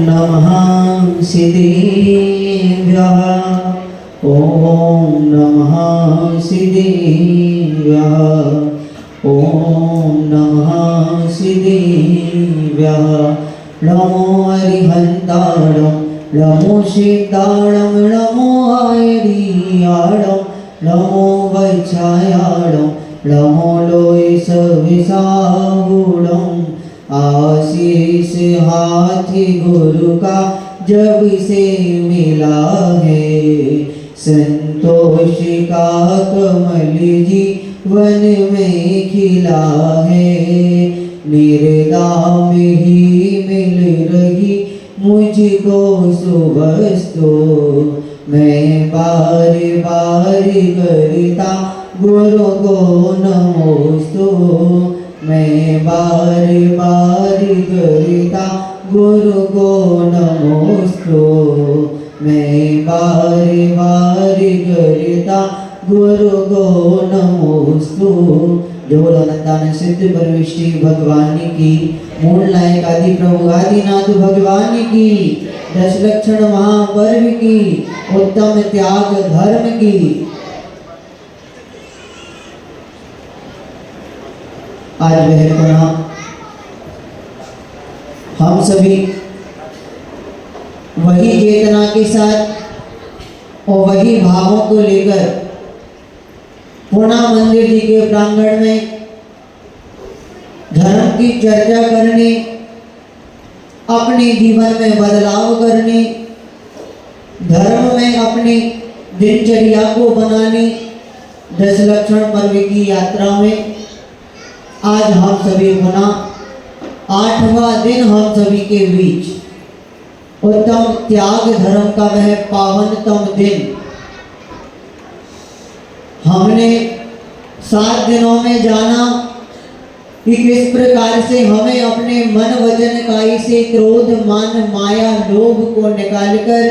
नमः सिद्धेभ्यः ॐ नमः सिद्धेभ्यः ॐ नमः सिद्धेभ्यः नमो हरिहन्ताणं नमो सिद्धाणं नमो हरियाणं नमो वैच्छायाणं नमो लोयस विसागुणं आशीष हाथी गुरु का जब से मिला है संतोष का कमल जीवन में खिला है निर्दा में ही मिल रही मुझको सुबस्तो मैं बार बार करता गुरु को नमोस्तु मैं बार बार करता गुरु को नमोस्तु मैं बार बार करता गुरु को नमोस्तु। जो बोलो अनंतानंद सिद्ध परमेष्टि भगवान की मूल नायक आदि प्रभु आदिनाथ भगवान की 10 लक्षण महापर्व की उत्तम त्याग धर्म की आज वह पुनः हम सभी वही चेतना के साथ और वही भावों को लेकर पुनः मंदिर जी के प्रांगण में धर्म की चर्चा करने अपने जीवन में बदलाव करने धर्म में अपनी दिनचर्या को बनाने 10 लक्षण पर्व की यात्रा में आज हम सभी पुनः 8वां दिन हम सभी के बीच उत्तम त्याग धर्म का वह पावनतम दिन हमने 7 दिनों में जाना कि किस प्रकार से हमें अपने मन वचन काई से क्रोध मान माया लोभ को निकालकर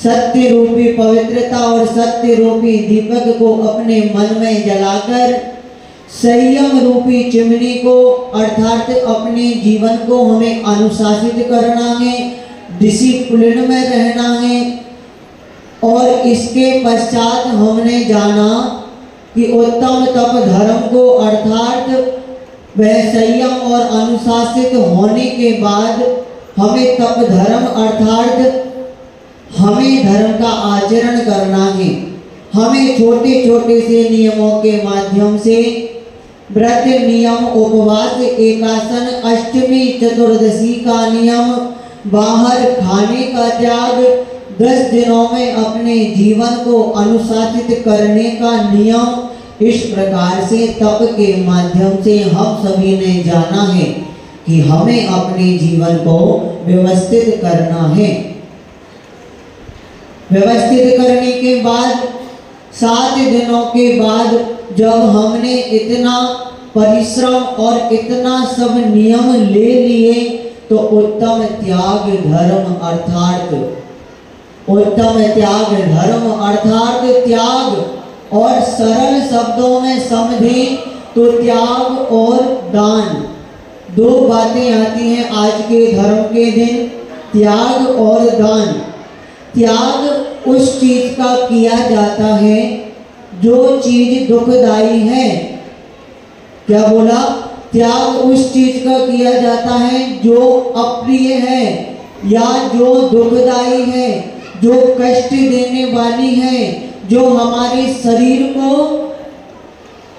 सत्य रूपी पवित्रता और सत्य रूपी दीपक को अपने मन में जलाकर संयम रूपी चिमनी को अर्थात अपने जीवन को हमें अनुशासित करना है डिसिप्लिन में रहना है। और इसके पश्चात हमने जाना कि उत्तम तप धर्म को अर्थात वह संयम और अनुशासित होने के बाद हमें तप धर्म अर्थात हमें धर्म का आचरण करना है। हमें छोटे छोटे से नियमों के माध्यम से व्रत नियम उपवास एकासन अष्टमी चतुर्दशी का नियम बाहर खाने का त्याग 10 दिनों में अपने जीवन को अनुशासित करने का नियम इस प्रकार से तप के माध्यम से हम सभी ने जाना है कि हमें अपने जीवन को व्यवस्थित करना है। व्यवस्थित करने के बाद 7 दिनों के बाद जब हमने इतना परिश्रम और इतना सब नियम ले लिए तो उत्तम त्याग धर्म अर्थात त्याग और सरल शब्दों में समझें तो त्याग और दान 2 बातें आती हैं आज के धर्म के दिन त्याग और दान। त्याग उस चीज का किया जाता है जो चीज दुखदाई है। क्या बोला? त्याग उस चीज का किया जाता है जो अप्रिय है या जो दुखदाई है जो कष्ट देने वाली है जो हमारे शरीर को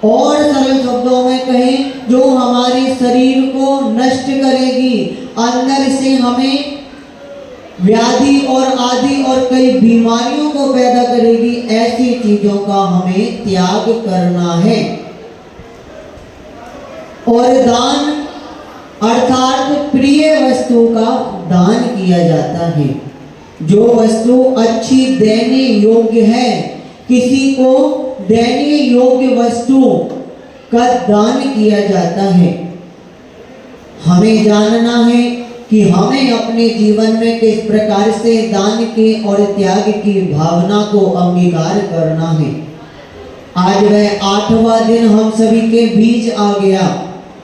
और सरल शब्दों में कहें जो हमारे शरीर को नष्ट करेगी अंदर से हमें व्याधि और आदि और कई बीमारियों को पैदा करेगी ऐसी चीजों का हमें त्याग करना है। और दान अर्थात प्रिय वस्तु का दान किया जाता है। जो वस्तु अच्छी देने योग्य है किसी को देने योग्य वस्तु का दान किया जाता है। हमें जानना है कि हमें अपने जीवन में किस प्रकार से दान के और त्याग की भावना को अंगीकार करना है। आज वह 8वां दिन हम सभी के बीच आ गया।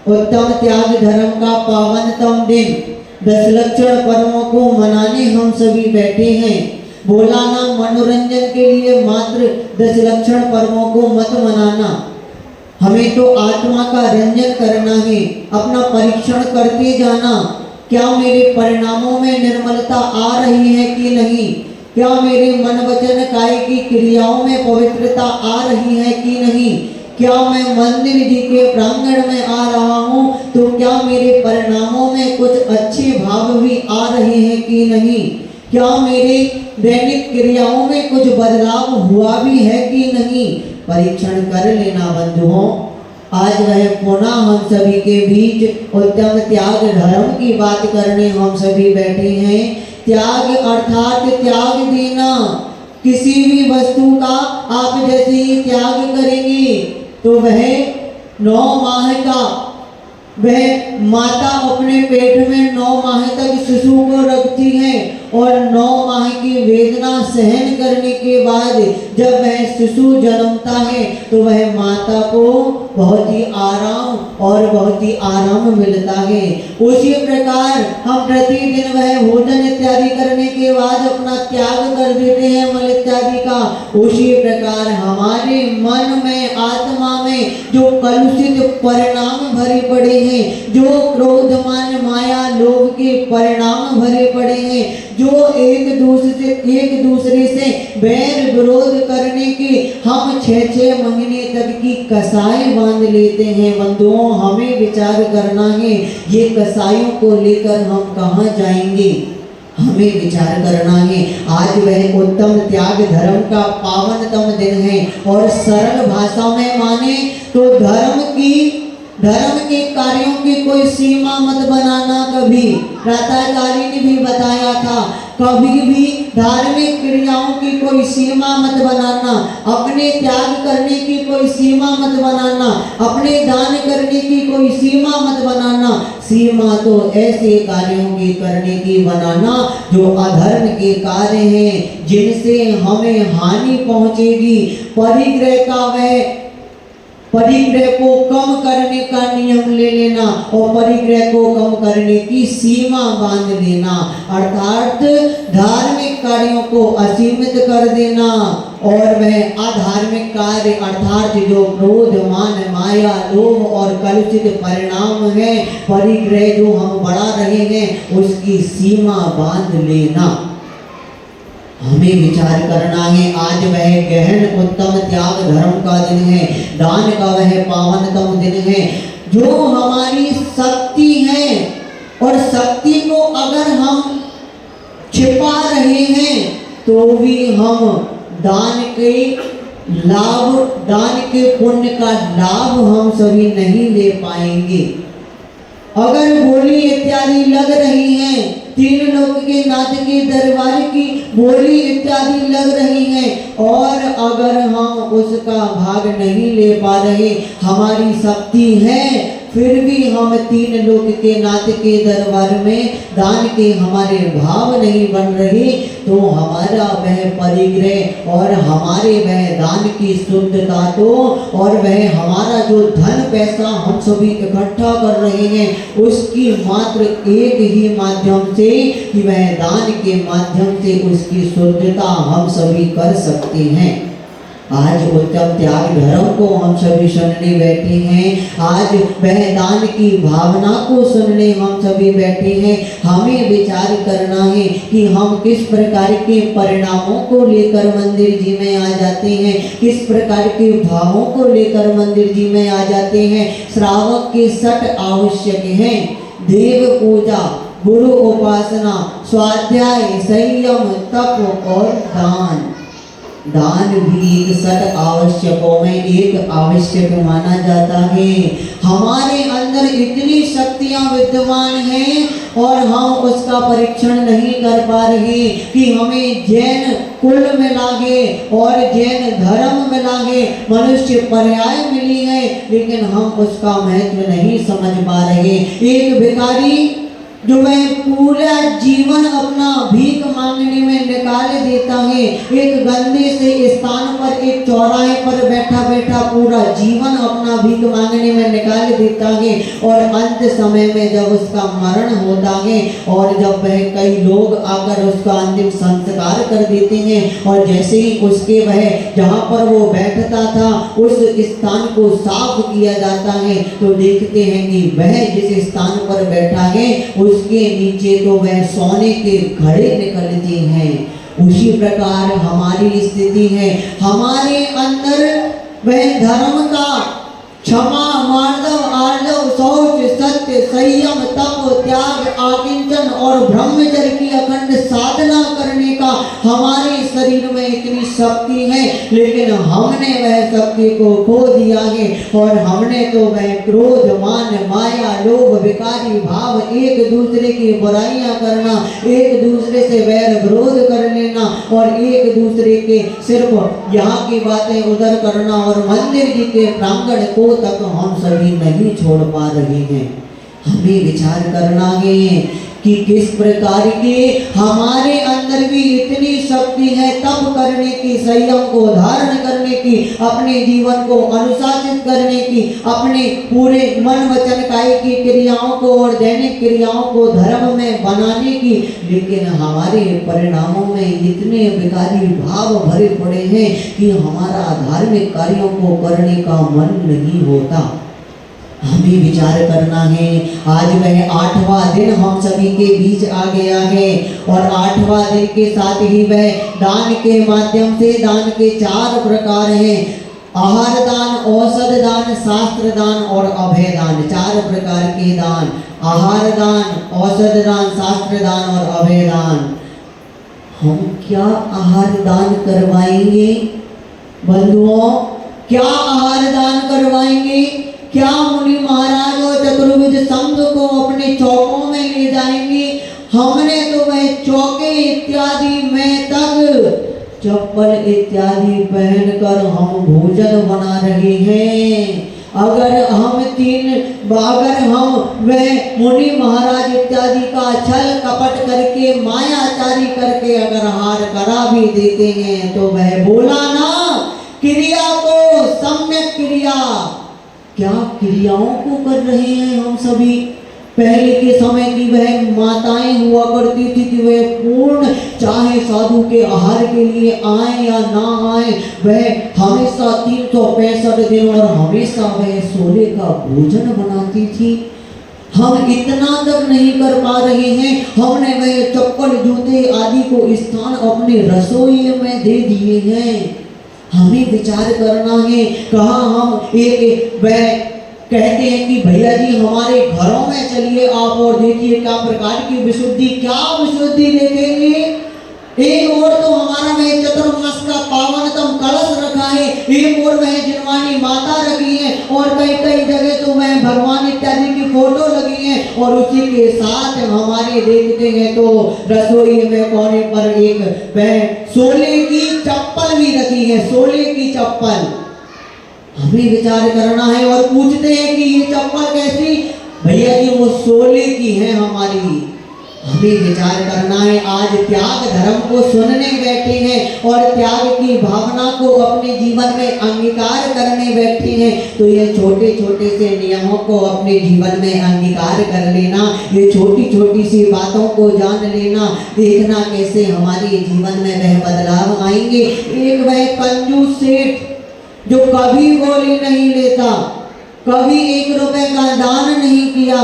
उत्तम त्याग धर्म का पावनतम दिन 10 लक्षण पर्वों को मनाने हम सभी बैठे हैं। बोला ना मनोरंजन के लिए मात्र 10 लक्षण पर्वों को मत मनाना, हमें तो आत्मा का रंजन करना है, अपना परीक्षण करते जाना। क्या मेरे परिणामों में निर्मलता आ रही है कि नहीं, क्या मेरे मन वचन काय की क्रियाओं में पवित्रता आ रही है कि नहीं, क्या मैं मंदिर जी के प्रांगण में आ रहा हूँ तो क्या मेरे परिणामों में कुछ अच्छे भाव भी आ रहे हैं कि नहीं, क्या मेरे दैनिक क्रियाओं में कुछ बदलाव हुआ भी है कि नहीं। परीक्षण कर लेना बंधुओं। आज वह पुनः हम सभी के बीच उत्तम त्याग धर्म की बात करने हम सभी बैठे हैं। त्याग अर्थात त्याग देना। किसी भी वस्तु का आप जैसे ही त्याग करेंगे तो वह 9 माह का, वह माता अपने पेट में 9 माह तक शिशु को रखती है और 9 माह की वेदना सहन करने के बाद जब वह शिशु जन्मता है तो वह माता को बहुत ही आराम और बहुत ही आराम मिलता है। उसी प्रकार हम प्रतिदिन वह भोजन इत्यादि करने के बाद अपना त्याग कर देते हैं मल इत्यादि का। उसी प्रकार हमारे मन में, आत्मा में जो कलुषित परिणाम भरे पड़े हैं, जो क्रोध मान माया लोभ के परिणाम भरे पड़े हैं, जो एक दूसरे से बैर विरोध करने के हम 6-6 महीने तक की कसाई बांध लेते हैं। बंधुओं, हमें विचार करना है ये कसाईयों को लेकर हम कहाँ जाएंगे, हमें विचार करना है। आज वह उत्तम त्याग धर्म का पावनतम दिन है और सरल भाषा में माने तो धर्म के कार्यों की कोई सीमा मत बनाना। कभी प्रातःकालीन ने भी बताया था, कभी भी धार्मिक क्रियाओं की कोई सीमा मत बनाना, अपने त्याग करने की कोई सीमा मत बनाना, अपने दान करने की कोई सीमा मत बनाना। सीमा तो ऐसे कार्यों के करने की बनाना जो अधर्म के कार्य हैं, जिनसे हमें हानि पहुंचेगी। परिग्रह को कम करने का नियम ले लेना और परिग्रह को कम करने की सीमा बांध लेना, अर्थात धार्मिक कार्यों को असीमित कर देना और वह अधार्मिक कार्य अर्थात जो क्रोध मान माया लोभ और कलुषित परिणाम है, परिग्रह जो हम बढ़ा रहे हैं उसकी सीमा बांध लेना। हमें विचार करना है। आज वह गहन उत्तम त्याग धर्म का दिन है, दान का वह पावनतम दिन है। जो हमारी शक्ति है और शक्ति को अगर हम छिपा रहे हैं तो भी हम दान के पुण्य का लाभ हम सभी नहीं ले पाएंगे। अगर बोली इत्यादि लग रही है, 3 लोक के नाथ के दरबार की बोली इत्यादि लग रही है और अगर हम उसका भाग नहीं ले पा रहे, हमारी शक्ति है फिर भी हम 3 लोक के नाथ के दरबार में दान के हमारे भाव नहीं बन रहे, तो हमारा वह परिग्रह और हमारे वह दान की शुद्धता तो और वह हमारा जो धन पैसा हम सभी इकट्ठा कर रहे हैं उसकी मात्र एक ही माध्यम से कि वह दान के माध्यम से उसकी शुद्धता हम सभी कर सकते हैं। आज उत्तम त्याग धर्म को हम सभी सुनने बैठे हैं, आज वह दान की भावना को सुनने हम सभी बैठे हैं। हमें विचार करना है कि हम किस प्रकार के परिणामों को लेकर मंदिर जी में आ जाते हैं, किस प्रकार के भावों को लेकर मंदिर जी में आ जाते हैं। श्रावक के 6 आवश्यक हैं: देव पूजा, गुरु उपासना, स्वाध्याय, संयम, तप और दान। दान भी 6 आवश्यकों में एक आवश्यक माना जाता है। हमारे अंदर इतनी शक्तियां विद्यमान हैं और हम उसका परीक्षण नहीं कर पा रहे कि हमें जैन कुल मिला है और जैन धर्म मिला है, मनुष्य पर्याय मिली है, लेकिन हम उसका महत्व नहीं समझ पा रहे। एक भिखारी जो वह पूरा जीवन अपना भीख मांगने में निकाल देता है। एक गंदे से स्थान पर, एक चौराहे पर बैठा बैठा पूरा जीवन अपना भीख मांगने में निकाल देता है। और अंत समय में जब उसका मरण होता है और जब वह कई लोग आकर उसका अंतिम संस्कार कर देते हैं, और जैसे ही उसके वह जहाँ पर वो बैठता था उस स्थान को साफ किया जाता है, तो देखते हैं कि वह जिस स्थान पर बैठा है उसके नीचे तो वह सोने के घड़े निकलते हैं। उसी प्रकार हमारी स्थिति है। हमारे अंदर वह धर्म का क्षमा, मार्दव, आर्जव, शौच, सत्य, संयम, तप, त्याग, आकिंचन और ब्रह्मचर्य की अखंड साधना करने का हमारे शरीर में इतनी शक्ति है, लेकिन हमने वह शक्ति को खो दिया है। और हमने तो वह क्रोध, मान, माया, लोभ, विकारी भाव, एक दूसरे की बुराइयां करना, एक दूसरे से वैर विरोध कर लेना और एक दूसरे के सिर्फ यहाँ की बातें उधर करना और मंदिर जी के प्रांगण को तक हम सभी नहीं छोड़ पा रहे हैं। हमें विचार करना है कि किस प्रकार के हमारे अंदर भी इतनी शक्ति है तप करने की, संयम को धारण करने की, अपने जीवन को अनुशासित करने की, अपने पूरे मन वचन काय की क्रियाओं को और दैनिक क्रियाओं को धर्म में बनाने की, लेकिन हमारे परिणामों में इतने विकारी भाव भरे पड़े हैं कि हमारा धार्मिक कार्यों को करने का मन नहीं होता। हमें विचार करना है। आज वह 8वां दिन हम सभी के बीच आ गया है और 8वां दिन के साथ ही वह दान के माध्यम से, दान के 4 प्रकार हैं, आहार दान, औषध दान, शास्त्र दान और अभय दान। 4 प्रकार के दान, आहार दान, औषध दान, शास्त्र दान और अभय दान। हम क्या आहार दान करवाएंगे बंधुओं? क्या आहार दान करवाएंगे? क्या मुनि महाराज और चतुर्भुज संघ को अपने चौकों में ले जाएंगे? हमने तो वह चौके इत्यादि में तक चप्पल इत्यादि पहनकर हम भोजन बना रहे हैं। अगर हम वह मुनि महाराज इत्यादि का छल कपट करके, मायाचारी करके अगर हार करा भी देते हैं तो वह बोला ना, क्रिया को सम्यक क्रिया। क्या क्रियाओं को कर रहे हैं हम सभी? पहले के समय की वह माताएं हुआ करती थी कि वह पूर्ण, चाहे साधु के आहार के लिए आए या ना आए, वह हमेशा 365 दिन और हमेशा वह सोने का भोजन बनाती थी। हम इतना तक नहीं कर पा रहे हैं। हमने वह चप्पल, जूते आदि को स्थान अपने रसोई में दे दिए हैं। हमें विचार करना है। कहाँ हम एक वह कहते हैं कि भैया जी हमारे घरों में चलिए आप और देखिए क्या प्रकार की विशुद्धि, क्या विशुद्धि देखेंगे। एक और तो हमारा वह चतुर्मास का पावनतम कलश रखा है, एक और वह जिनवानी माता रखी है और कई कई जगह तो वह भगवान इत्यादि की फोटो लगी है। और उसी के साथ हमारे देखते हैं तो रसोई में कोने पर एक वह सोले की चप्पल भी रखी है, सोले की चप्पल। हमें विचार करना है और पूछते हैं कि ये चप्पल कैसी? भैया जी वो सोले की है हमारी। हमें विचार करना है। आज त्याग धर्म को सुनने बैठे हैं और त्याग की भावना को अपने जीवन में अंगीकार करने बैठे हैं, तो ये छोटे छोटे से नियमों को अपने जीवन में अंगीकार कर लेना, ये छोटी छोटी सी बातों को जान लेना, देखना कैसे हमारे जीवन में वह बदलाव आएंगे। एक वह कंजूस सेठ जो कभी गोली नहीं लेता, कभी 1 रुपए का दान नहीं किया,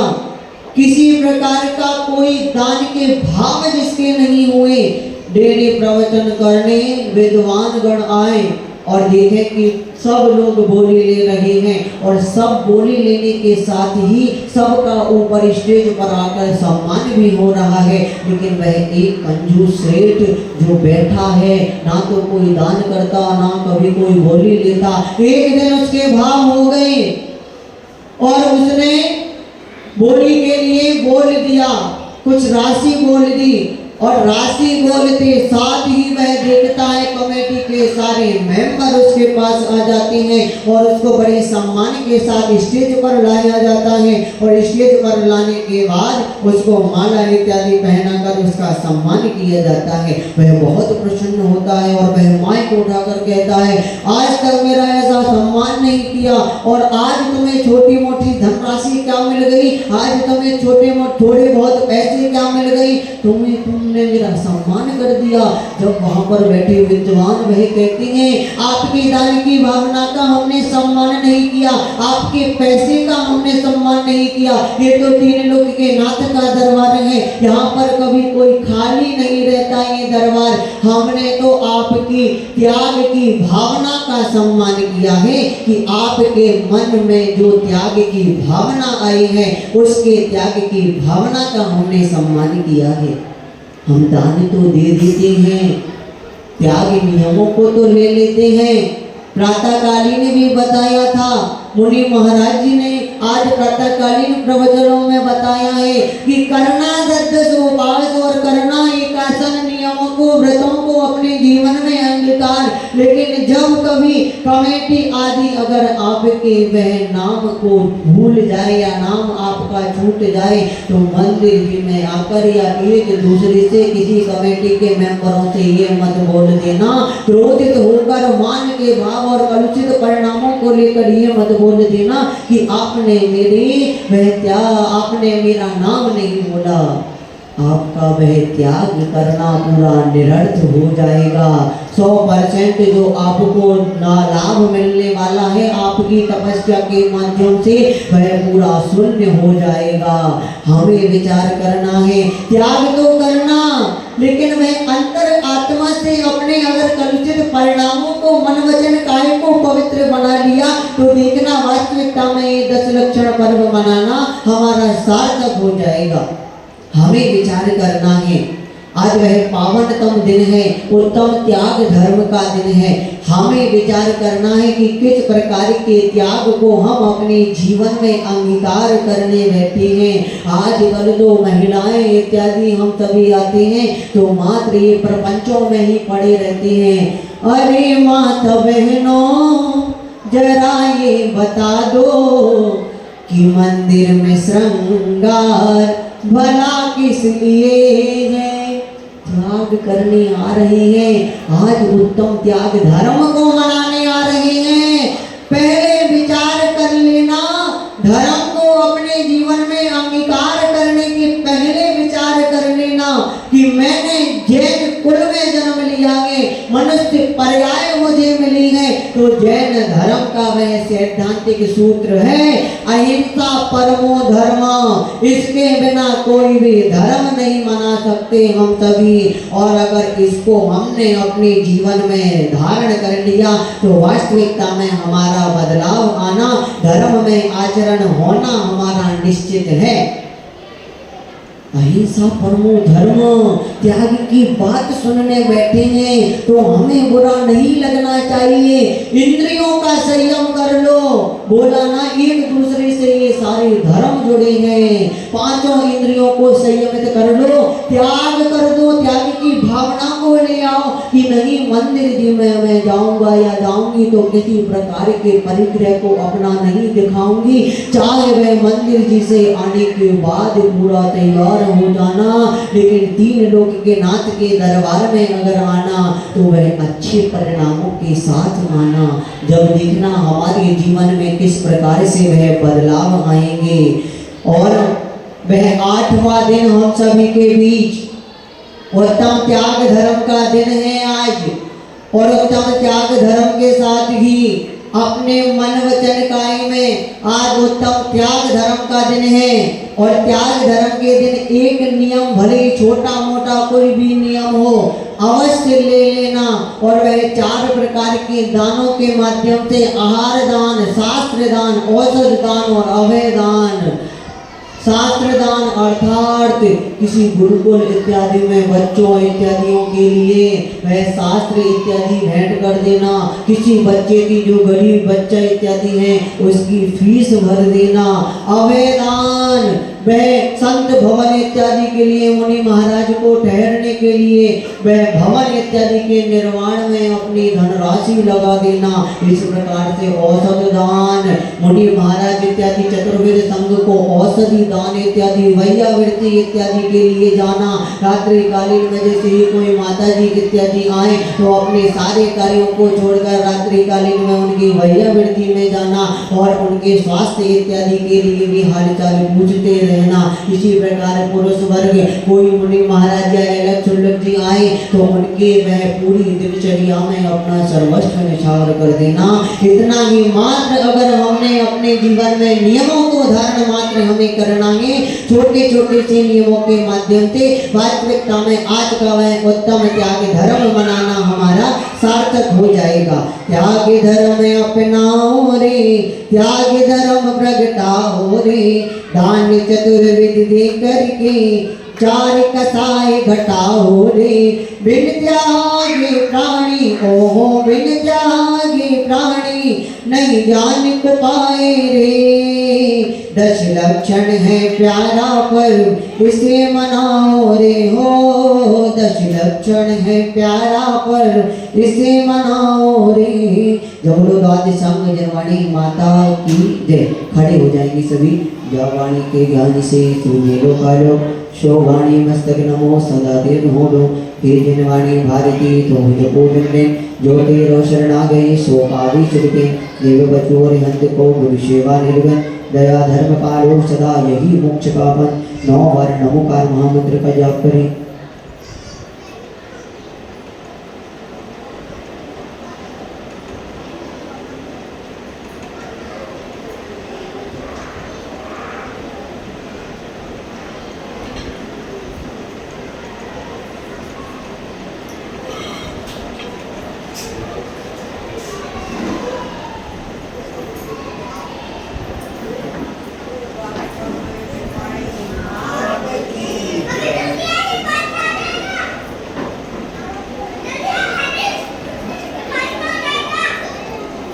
किसी प्रकार का कोई दान के भाव जिसके नहीं हुए, डेली प्रवचन करने विद्वान गण आए और देखे कि सब लोग बोली ले रहे हैं और सब बोली लेने के साथ ही सबका ऊपर स्टेज पर आकर सम्मान भी हो रहा है, लेकिन वह एक कंजूस सेठ जो बैठा है, ना तो कोई दान करता ना कभी कोई बोली लेता। एक दिन उसके भाव हो गए और उसने बोली के लिए बोल दिया, कुछ राशि बोल दी और राशि बोलते साथ ही वह देखता है कमेटी के सारे मेंबर उसके पास आ जाते हैं और उसको बड़े सम्मान के साथ स्टेज पर लाया जाता है और स्टेज पर लाने के बाद उसको माला इत्यादि पहनाकर उसका सम्मान किया जाता है। वह बहुत प्रसन्न होता है और वह माइक उठाकर कहता है, आज तक मेरा ऐसा सम्मान नहीं किया और आज तुम्हें छोटी मोटी धनराशि क्या मिल गई, आज तुम्हें थोड़े बहुत पैसे क्या मिल गई, तुमने मेरा सम्मान कर दिया। जब वहां पर बैठे विद्वान वह कहते हैं, आपकी दान की भावना का हमने सम्मान नहीं किया, आपके पैसे का हमने सम्मान नहीं किया। ये तो तीन लोग के नाथ का दरबार है, यहाँ पर कभी कोई खाली नहीं रहता ये दरबार। हमने तो आपकी त्याग की भावना का सम्मान किया है कि आपके मन में जो त्याग की भावना आई है उसके त्याग की भावना का हमने सम्मान किया है। हम दान तो दे देते हैं, त्याग नियमों को तो ले लेते हैं। प्रातःकालीन ने भी बताया था, मुनि महाराज जी ने आज प्रातःकालीन प्रवचनों में बताया है कि करना 10 उपवास और करना एकासन नियमों को व्रतों को अपने जीवन में अंगीकार। लेकिन जब कभी कमेटी आदि अगर आपके वह नाम को भूल जाए या नाम आपका छूट जाए तो मंदिर जी में आकर या एक दूसरे से किसी कमेटी के मेंबरों से ये मत बोल देना, क्रोधित होकर मान के भाव और कलुषित परिणामों को लेकर ये मत बोल देना कि आपने मेरा नाम नहीं बोला। आपका वह त्याग करना पूरा निरर्थ हो जाएगा। 100% जो आपको लाभ मिलने वाला है आपकी तपस्या के माध्यम से वह पूरा शून्य हो जाएगा। हमें विचार करना है, त्याग तो करना, लेकिन वह अंतर आत्मा से अपने अगर कलुषित परिणामों को मन वचन काया को पवित्र बना लिया तो देखना वास्तविकता में 10 लक्षण पर्व मनाना हमारा सार्थक हो जाएगा। हमें विचार करना है, आज वह पावनतम दिन है, उत्तम त्याग धर्म का दिन है। हमें विचार करना है कि किस प्रकार के त्याग को हम अपने जीवन में अंगीकार करने बैठे हैं। आज कल तो महिलाएं इत्यादि हम सभी आते हैं तो मात्र ये प्रपंचों में ही पड़े रहते हैं। अरे माता बहनों जरा ये बता दो कि मंदिर में श्रृंगार भला किस लिए है। त्याग करने आ रहे हैं, आज उत्तम त्याग धर्म को मनाने आ रहे हैं। पहले विचार कर लेना, धर्म को अपने जीवन में अंगीकार करने के पहले विचार कर लेना कि मैंने जैन कुल में जन्म लिया है, मनुष्य पर्याय मुझे मिली है। तो जैन धर्म का वह सैद्धांतिक सूत्र है, अहिंसा परमो धर्म, इसके बिना कोई भी धर्म नहीं मना सकते हम सभी। और अगर इसको हमने अपने जीवन में धारण कर लिया तो वास्तविकता में हमारा बदलाव आना, धर्म में आचरण होना हमारा निश्चित है। अहिंसा परमो धर्म, त्याग की बात सुनने बैठे हैं तो हमें बुरा नहीं लगना चाहिए। इंद्रियों का संयम कर लो, बोला ना, एक दूसरे से ये सारे धर्म जुड़े हैं। 5 इंद्रियों को संयमित कर लो, त्याग कर दो, त्याग की भावना को ले आओ कि नहीं मंदिर जी में मैं जाऊंगा या जाऊंगी तो किसी प्रकार के परिग्रह को अपना नहीं दिखाऊंगी, चाहे वह मंदिर जी से आने के बाद पूरा तैयार हो जाना, लेकिन 3 लोक के नाथ के दरबार में अगर आना तो वह अच्छे परिणामों के साथ आना। जब देखना हमारे जीवन में किस प्रकार से वह बदलाव आएंगे। और वह 8वां दिन हम सभी के बीच उत्तम त्याग धर्म का दिन है आज। और उत्तम त्याग धर्म के साथ ही अपने मन वचन काया में आज उत्तम त्याग धर्म का दिन है। और त्याग धर्म के दिन एक नियम, भले ही छोटा मोटा कोई भी नियम हो, अवश्य ले लेना। और वह 4 प्रकार के दानों के माध्यम से आहार दान, शास्त्र दान, औषध दान और अभय दान, शास्त्र दान अर्थात किसी गुरुकुल इत्यादि में बच्चों इत्यादियों के लिए वह शास्त्र इत्यादि भेंट कर देना, किसी बच्चे की जो गरीब बच्चा इत्यादि है उसकी फीस भर देना, अभयदान वह संत भवन इत्यादि के लिए मुनि महाराज को ठहरने के लिए वह भवन इत्यादि के निर्माण में अपनी धनराशि लगा देना। इस प्रकार से औषध दान, मुनि महाराज इत्यादि चतुर्वेद संघ को औषधि दान इत्यादि, वैयावृत्ति इत्यादि के लिए जाना। रात्रि कालीन में जैसे ही कोई माता जी इत्यादि आए तो अपने सारे कार्यों को छोड़कर रात्रि कालीन में उनकी वैयावृत्ति में जाना और उनके स्वास्थ्य इत्यादि के लिए भी हालचाल पूछते रहना। इसी प्रकार पुरुष वर्ग कोई मुनि महाराज या अलग सुलभ जी आए तो उनके वह पूरी दिनचर्या में अपना सर्वस्व निछावर कर देना। इतना ही मात्र अगर हमने अपने जीवन में नियमों को धारण मात्र हमें करना है, छोटे छोटे से नियमों के माध्यम से वास्तविकता में आज का वह उत्तम त्याग धर्म बनाना हमारा सार्थक हो जाएगा। त्याग धर्म अपनाओ रे, त्याग धर्म प्रगटाओ रे, दान चतुर्विध दे करके चार कसाय घटाओ रे, बिन त्यागे प्राणी ओहो बिन त्यागे प्राणी नहीं जान को पाए रे। 10 लक्षण है प्यारा पर इसे मनाओ रे हो, 10 लक्षण है प्यारा पर इसे मनाओ रे। जो लोग आदि संग जनवाणी माता की जय, खड़े हो जाएंगे सभी। जवाणी के ज्ञान से सुनेलो कालो, शोवाणी मस्तक नमो सदा दिन हो दो। हे जनवाणी भारती तो मुझे पूजन में, जो तेरो शरण आ गए सो पावी चुके। देव बचोर हंत को गुरु सेवा निर्गन, दया धर्म पालो सदा यही मोक्ष का पथ। 9 बार नमोकार महामंत्र का जाप करें।